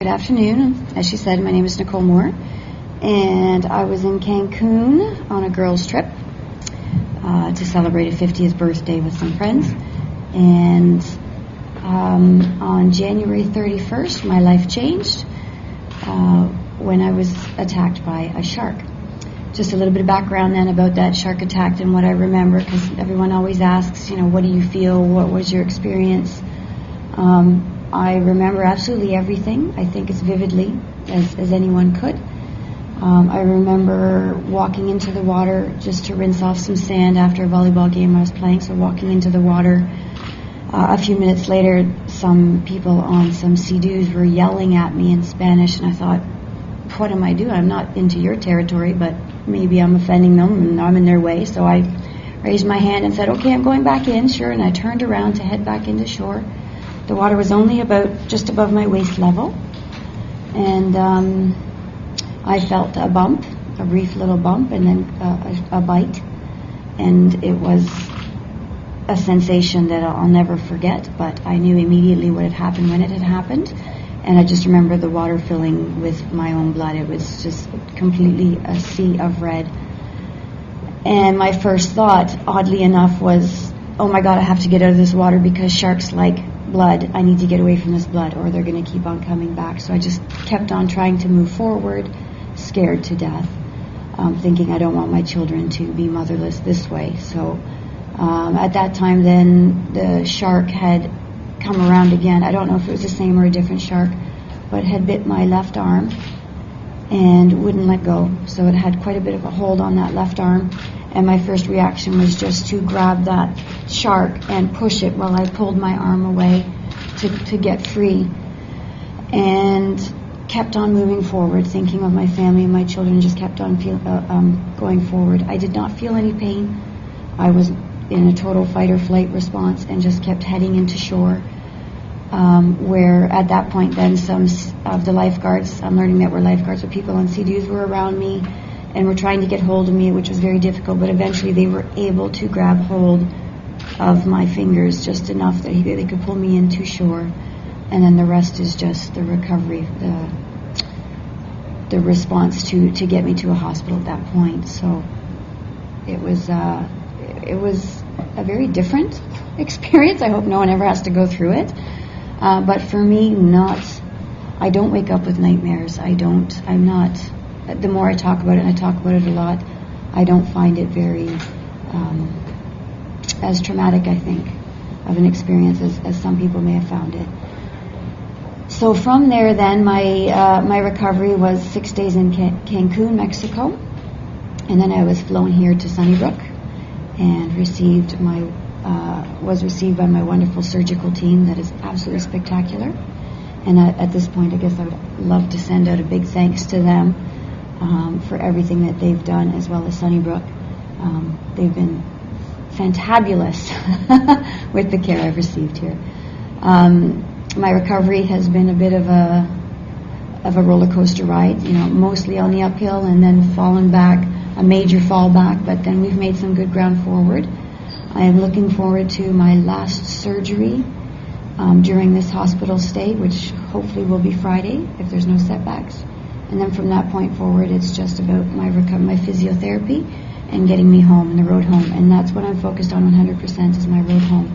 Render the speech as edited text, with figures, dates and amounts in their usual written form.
Good afternoon. As she said, my name is Nicole Moore, and I was in Cancun on a girls' trip to celebrate a 50th birthday with some friends. And on January 31st, my life changed when I was attacked by a shark. Just a little bit of background then about that shark attack and what I remember, because everyone always asks, what do you feel? What was your experience? I remember absolutely everything, I think as vividly as anyone could. I remember walking into the water just to rinse off some sand after a volleyball game I was playing. So walking into the water, a few minutes later, some people on some Sea-Doos were yelling at me in Spanish, and I thought, what am I doing? I'm not into your territory, but maybe I'm offending them and I'm in their way. So I raised my hand and said, okay, I'm going back in, sure. And I turned around to head back into shore. The water was only about just above my waist level, and I felt a bump, a brief little bump, and then a bite, and it was a sensation that I'll never forget, but I knew immediately what had happened when it had happened, and I just remember the water filling with my own blood. It was just completely a sea of red, and my first thought, oddly enough, was, oh my God, I have to get out of this water because sharks like blood. I need to get away from this blood or they're going to keep on coming back. So I just kept on trying to move forward, scared to death, thinking I don't want my children to be motherless this way. So at that time then the shark had come around again. I don't know if it was the same or a different shark, but had bit my left arm and wouldn't let go. So it had quite a bit of a hold on that left arm. And my first reaction was just to grab that shark and push it while I pulled my arm away to get free. And kept on moving forward, thinking of my family and my children, just kept on going forward. I did not feel any pain. I was in a total fight or flight response and just kept heading into shore, where at that point then some of the lifeguards, I'm learning that were lifeguards, but people on Sea-Doos were around me and were trying to get hold of me, which was very difficult, but eventually they were able to grab hold of my fingers just enough that they could pull me into shore, and then the rest is just the recovery, the response to get me to a hospital at that point. So it was a very different experience. I hope no one ever has to go through it, but for me, I don't wake up with nightmares. I'm not. The more I talk about it, and I talk about it a lot, I don't find it very as traumatic, I think, of an experience as some people may have found it. So from there then, my recovery was 6 days in Cancun, Mexico, and then I was flown here to Sunnybrook and was received by my wonderful surgical team that is absolutely spectacular. And at this point, I guess I would love to send out a big thanks to them for everything that they've done, as well as Sunnybrook. They've been fantabulous with the care I've received here. My recovery has been a bit of a roller coaster ride, mostly on the uphill and then fallen back, a major fall back, but then we've made some good ground forward. I am looking forward to my last surgery during this hospital stay, which hopefully will be Friday if there's no setbacks. And then from that point forward, it's just about my physiotherapy and getting me home and the road home. And that's what I'm focused on 100% is my road home.